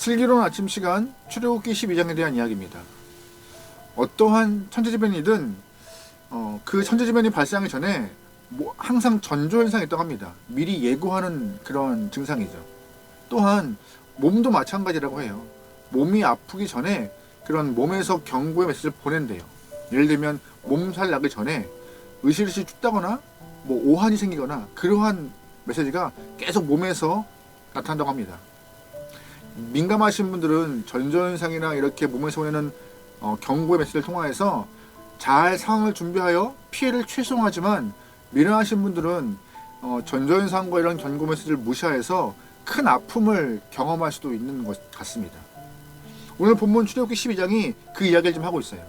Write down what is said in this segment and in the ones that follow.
슬기로운 아침 시간 출애굽기 12장에 대한 이야기입니다. 어떠한 천재지변이든 그 천재지변이 발생하기 전에 항상 전조현상이 있다고 합니다. 미리 예고하는 그런 증상이죠. 또한 몸도 마찬가지라고 해요. 몸이 아프기 전에 그런 몸에서 경고의 메시지를 보낸대요. 예를 들면 몸살 나기 전에 으실으실 춥다거나 오한이 생기거나 그러한 메시지가 계속 몸에서 나타난다고 합니다. 민감하신 분들은 전조현상이나 이렇게 몸에서 보내는 경고의 메시지를 통하여서 잘 상황을 준비하여 피해를 최소화하지만, 미련하신 분들은 전조현상과 이런 경고 메시지를 무시해서 큰 아픔을 경험할 수도 있는 것 같습니다. 오늘 본문 출애굽기 12장이 그 이야기를 좀 하고 있어요.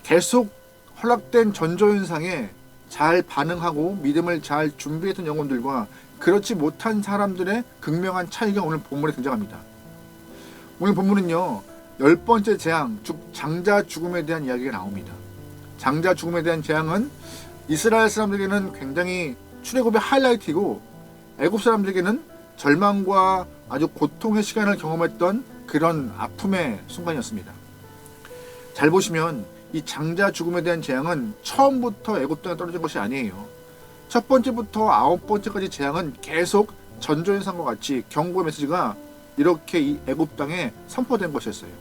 계속 허락된 전조현상에 잘 반응하고 믿음을 잘 준비했던 영혼들과 그렇지 못한 사람들의 극명한 차이가 오늘 본문에 등장합니다. 오늘 본문은요, 10번째 재앙, 즉 장자 죽음에 대한 이야기가 나옵니다. 장자 죽음에 대한 재앙은 이스라엘 사람들에게는 굉장히 출애굽의 하이라이트이고, 애굽 사람들에게는 절망과 아주 고통의 시간을 경험했던 그런 아픔의 순간이었습니다. 잘 보시면 이 장자 죽음에 대한 재앙은 처음부터 애굽 땅에 떨어진 것이 아니에요. 첫 번째부터 9번째까지 재앙은 계속 전조현상과 같이 경고의 메시지가 이렇게 이 애굽 땅에 선포된 것이었어요.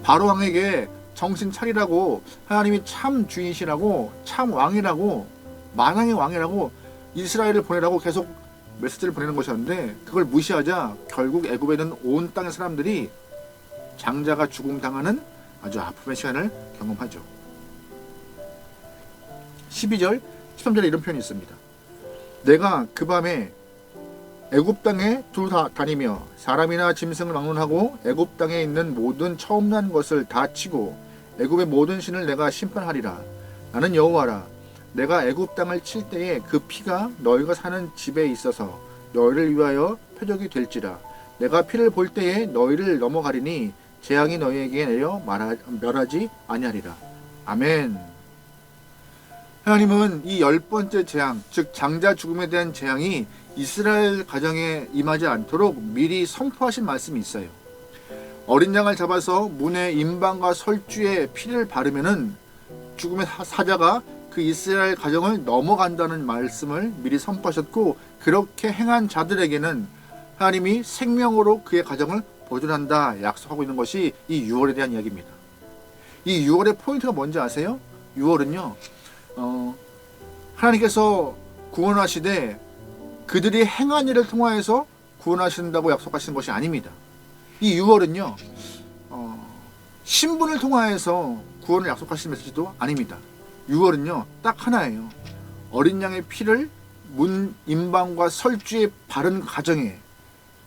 바로 왕에게 정신 차리라고, 하나님이 참 주인이시라고, 참 왕이라고, 만왕의 왕이라고, 이스라엘을 보내라고 계속 메시지를 보내는 것이었는데, 그걸 무시하자 결국 애굽에 있는 온 땅의 사람들이 장자가 죽음 당하는 아주 아픔의 시간을 경험하죠. 12절, 13절에 이런 표현이 있습니다. 내가 그 밤에 애굽 땅에 다니며 사람이나 짐승을 막론하고 애굽 땅에 있는 모든 처음 난 것을 다 치고 애굽의 모든 신을 내가 심판하리라. 나는 여호와라. 내가 애굽 땅을 칠 때에 그 피가 너희가 사는 집에 있어서 너희를 위하여 표적이 될지라. 내가 피를 볼 때에 너희를 넘어가리니 재앙이 너희에게 내려 멸하지 아니하리라. 아멘. 하나님은 이 10번째 재앙, 즉 장자 죽음에 대한 재앙이 이스라엘 가정에 임하지 않도록 미리 선포하신 말씀이 있어요. 어린 양을 잡아서 문에 임방과 설주에 피를 바르면은 죽음의 사자가 그 이스라엘 가정을 넘어간다는 말씀을 미리 선포하셨고, 그렇게 행한 자들에게는 하나님이 생명으로 그의 가정을 보존한다 약속하고 있는 것이 이 6월에 대한 이야기입니다. 이 6월의 포인트가 뭔지 아세요? 6월은요, 하나님께서 구원하시되 그들이 행한 일을 통하여서 구원하신다고 약속하시는 것이 아닙니다. 이 6월은요, 신분을 통하여서 구원을 약속하시는 메시지도 아닙니다. 6월은요, 딱 하나예요. 어린 양의 피를 문 임방과 설주에 바른 가정에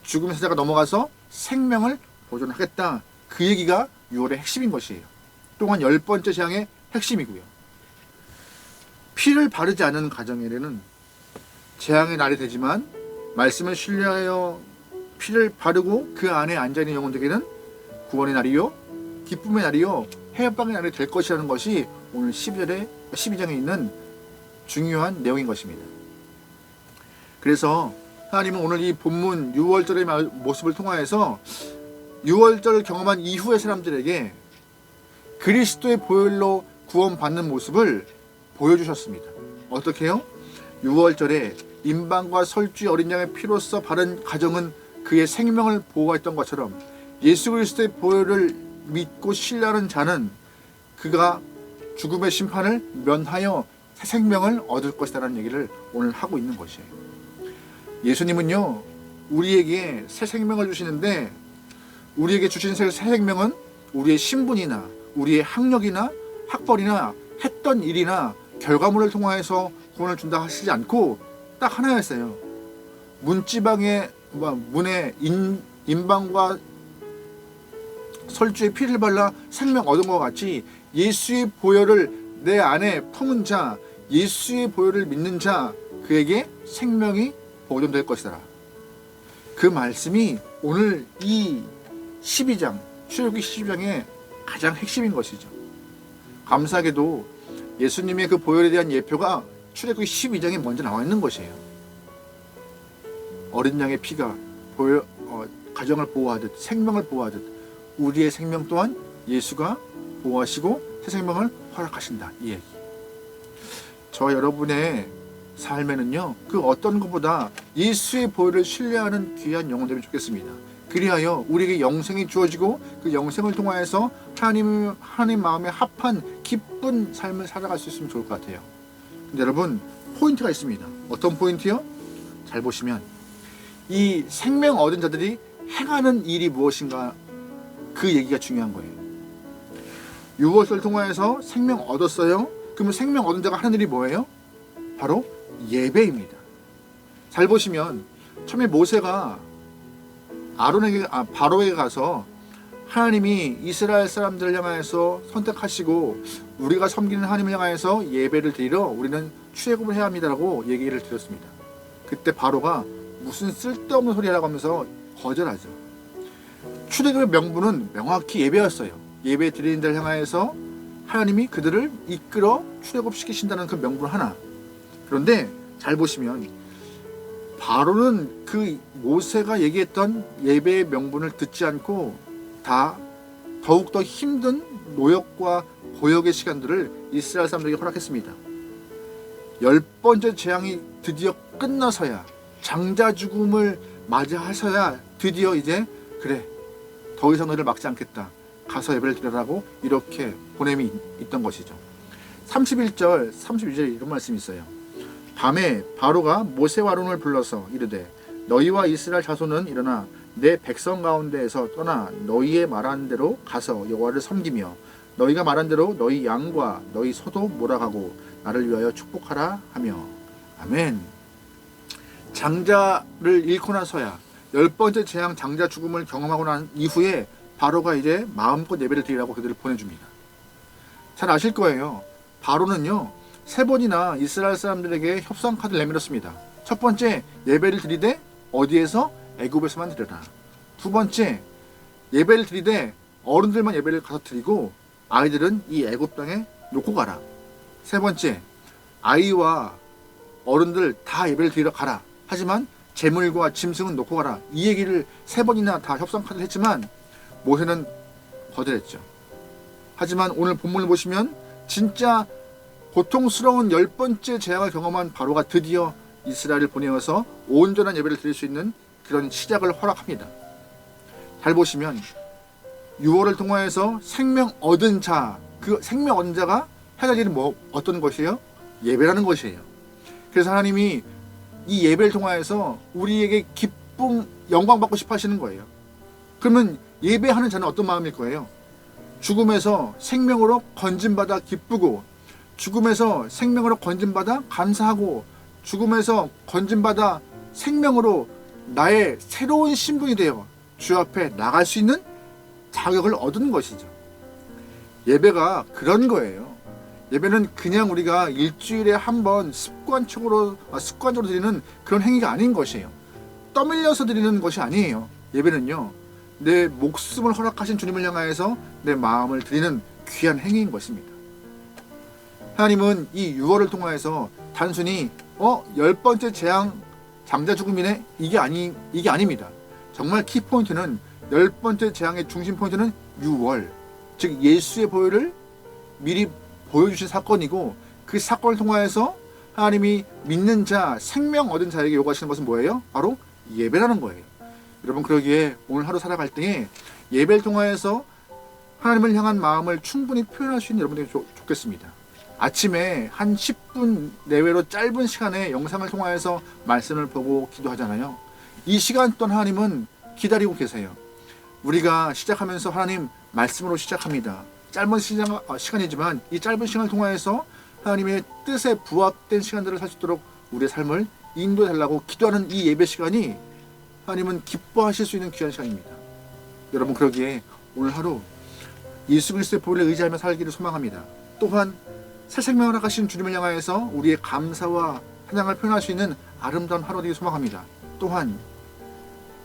죽음의 사자가 넘어가서 생명을 보존하겠다. 그 얘기가 6월의 핵심인 것이에요. 또한 10번째 재앙의 핵심이고요. 피를 바르지 않은 가정에는 재앙의 날이 되지만, 말씀을 신뢰하여 피를 바르고 그 안에 앉아있는 영혼들에게는 구원의 날이요, 기쁨의 날이요, 해방의 날이 될 것이라는 것이 오늘 12장에 있는 중요한 내용인 것입니다. 그래서 하나님은 오늘 이 본문 6월절의 모습을 통하여서 6월절을 경험한 이후의 사람들에게 그리스도의 보혈로 구원받는 모습을 보여주셨습니다. 어떻게 해요? 6월절에 임방과 설주 어린 양의 피로써 바른 가정은 그의 생명을 보호했던 것처럼, 예수 그리스도의 보혈을 믿고 신뢰하는 자는 그가 죽음의 심판을 면하여 새 생명을 얻을 것이라는 얘기를 오늘 하고 있는 것이에요. 예수님은요, 우리에게 새 생명을 주시는데, 우리에게 주신 새 생명은 우리의 신분이나 우리의 학력이나 학벌이나 했던 일이나 결과물을 통하여서 구원을 준다 하시지 않고 딱 하나였어요. 문에 임방과 설주에 피를 발라 생명 얻은 것 같이 예수의 보혈을 내 안에 품은 자, 예수의 보혈을 믿는 자, 그에게 생명이 보존될 것이다. 그 말씀이 오늘 이 12장, 출애굽기 12장의 가장 핵심인 것이죠. 감사하게도 예수님의 그 보혈에 대한 예표가 출애굽기 12장에 먼저 나와 있는 것이에요. 어린 양의 피가 가정을 보호하듯 생명을 보호하듯 우리의 생명 또한 예수가 보호하시고 새 생명을 허락하신다, 이 얘기. 저 여러분의 삶에는요, 그 어떤 것보다 예수의 보혈을 신뢰하는 귀한 영혼 되면 좋겠습니다. 그리하여 우리에게 영생이 주어지고 그 영생을 통하여서 하나님 마음에 합한 기쁜 삶을 살아갈 수 있으면 좋을 것 같아요. 근데 여러분, 포인트가 있습니다. 어떤 포인트요? 잘 보시면 이 생명 얻은 자들이 행하는 일이 무엇인가, 그 얘기가 중요한 거예요. 유월절을 통하여서 생명 얻었어요. 그러면 생명 얻은 자가 하는 일이 뭐예요? 바로 예배입니다. 잘 보시면 처음에 모세가 바로에게 가서 하나님이 이스라엘 사람들을 향하여서 선택하시고 우리가 섬기는 하나님을 향하여서 예배를 드리러 우리는 출애굽을 해야 합니다라고 얘기를 드렸습니다. 그때 바로가 무슨 쓸데없는 소리라고 하면서 거절하죠. 출애굽의 명분은 명확히 예배였어요. 예배 드리는 자를 향하여서 하나님이 그들을 이끌어 출애굽시키신다는 그 명분 하나. 그런데 잘 보시면 바로는 그 모세가 얘기했던 예배의 명분을 듣지 않고 더욱더 힘든 노역과 고역의 시간들을 이스라엘 사람들에게 허락했습니다. 10번째 재앙이 드디어 끝나서야, 장자 죽음을 맞이하셔야 드디어 이제 그래, 더 이상 너희를 막지 않겠다, 가서 예배를 드려라고 이렇게 보냄이 있던 것이죠. 31절 32절에 이런 말씀이 있어요. 밤에 바로가 모세와 아론을 불러서 이르되 너희와 이스라엘 자손은 일어나 내 백성 가운데에서 떠나 너희의 말한 대로 가서 여호와를 섬기며 너희가 말한 대로 너희 양과 너희 소도 몰아가고 나를 위하여 축복하라 하며. 아멘. 장자를 잃고 나서야, 10번째 재앙 장자 죽음을 경험하고 난 이후에 바로가 이제 마음껏 예배를 드리라고 그들을 보내줍니다. 잘 아실 거예요. 바로는요, 3번이나 이스라엘 사람들에게 협상 카드를 내밀었습니다. 첫 번째, 예배를 드리되 어디에서? 애굽에서만 드려라. 두 번째, 예배를 드리되 어른들만 예배를 가서 드리고 아이들은 이 애굽 땅에 놓고 가라. 세 번째, 아이와 어른들 다 예배를 드리러 가라. 하지만 재물과 짐승은 놓고 가라. 이 얘기를 3번이나 다 협상 카드를 했지만 모세는 거절했죠. 하지만 오늘 본문을 보시면 진짜 고통스러운 10번째 재앙을 경험한 바로가 드디어 이스라엘을 보내어서 온전한 예배를 드릴 수 있는 그런 시작을 허락합니다. 잘 보시면 유월을 통하여서 생명 얻은 자, 그 생명 얻은 자가 해야 될 일은 어떤 것이에요? 예배라는 것이에요. 그래서 하나님이 이 예배를 통하여서 우리에게 기쁨, 영광 받고 싶어 하시는 거예요. 그러면 예배하는 자는 어떤 마음일 거예요? 죽음에서 생명으로 건짐받아 기쁘고, 죽음에서 생명으로 건짐받아 감사하고, 죽음에서 건짐받아 생명으로 나의 새로운 신분이 되어 주 앞에 나갈 수 있는 자격을 얻은 것이죠. 예배가 그런 거예요. 예배는 그냥 우리가 일주일에 한 번 습관적으로 드리는 그런 행위가 아닌 것이에요. 떠밀려서 드리는 것이 아니에요. 예배는요, 내 목숨을 허락하신 주님을 향하여서 내 마음을 드리는 귀한 행위인 것입니다. 하나님은 이 유월을 통하여서 단순히 10번째 재앙 장자 죽음이네, 이게 아닙니다. 정말 키포인트는 10번째 재앙의 중심 포인트는 유월, 즉 예수의 보혈을 미리 보여주신 사건이고, 그 사건을 통하여서 하나님이 믿는 자, 생명 얻은 자에게 요구하시는 것은 뭐예요? 바로 예배라는 거예요. 여러분, 그러기에 오늘 하루 살아갈 때에 예배를 통하여서 하나님을 향한 마음을 충분히 표현할 수 있는 여러분들이 좋겠습니다. 아침에 한 10분 내외로 짧은 시간에 영상을 통하여서 말씀을 보고 기도하잖아요. 이 시간 동안 하나님은 기다리고 계세요. 우리가 시작하면서 하나님 말씀으로 시작합니다. 짧은 시간이지만 이 짧은 시간을 통하여서 하나님의 뜻에 부합된 시간들을 살 수 있도록 우리의 삶을 인도해 달라고 기도하는 이 예배 시간이 하나님은 기뻐하실 수 있는 귀한 시간입니다. 여러분, 그러기에 오늘 하루 예수 그리스도의 보혈을 의지하며 살기를 소망합니다. 또한 새 생명을 허락하신 주님을 향하여서 우리의 감사와 찬양을 표현할 수 있는 아름다운 하루 되기를 소망합니다. 또한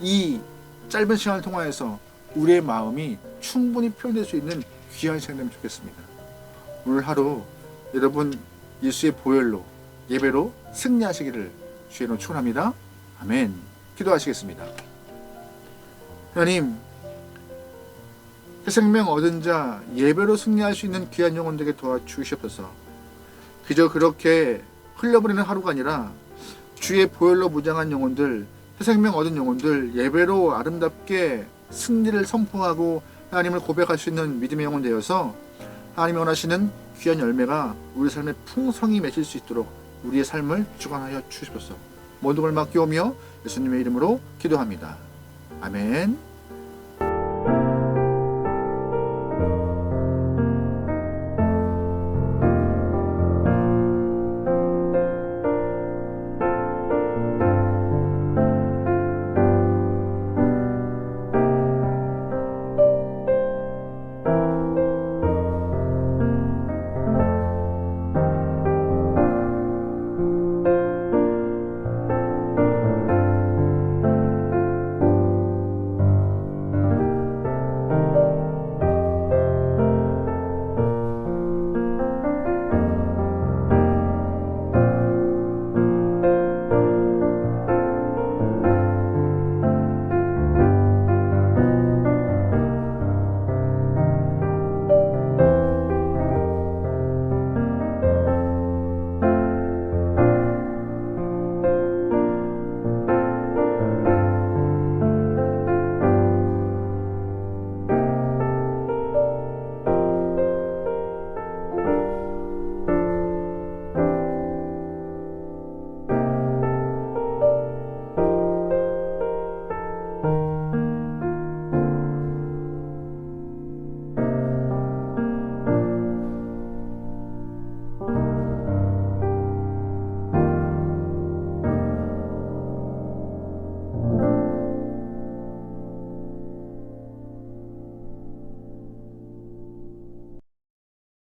이 짧은 시간을 통하여서 우리의 마음이 충분히 표현될 수 있는 귀한 시간이 되면 좋겠습니다. 오늘 하루 여러분 예수의 보혈로, 예배로 승리하시기를 주의 이름으로 축원합니다. 아멘. 기도하시겠습니다. 하나님, 새 생명 얻은 자 예배로 승리할 수 있는 귀한 영혼들에게 도와주시옵소서. 그저 그렇게 흘려버리는 하루가 아니라 주의 보혈로 무장한 영혼들, 새 생명 얻은 영혼들 예배로 아름답게 승리를 선포하고 하나님을 고백할 수 있는 믿음의 영혼 되어서 하나님이 원하시는 귀한 열매가 우리 삶에 풍성히 맺힐 수 있도록 우리의 삶을 주관하여 주시옵소서. 모든 걸 맡기오며 예수님의 이름으로 기도합니다. 아멘.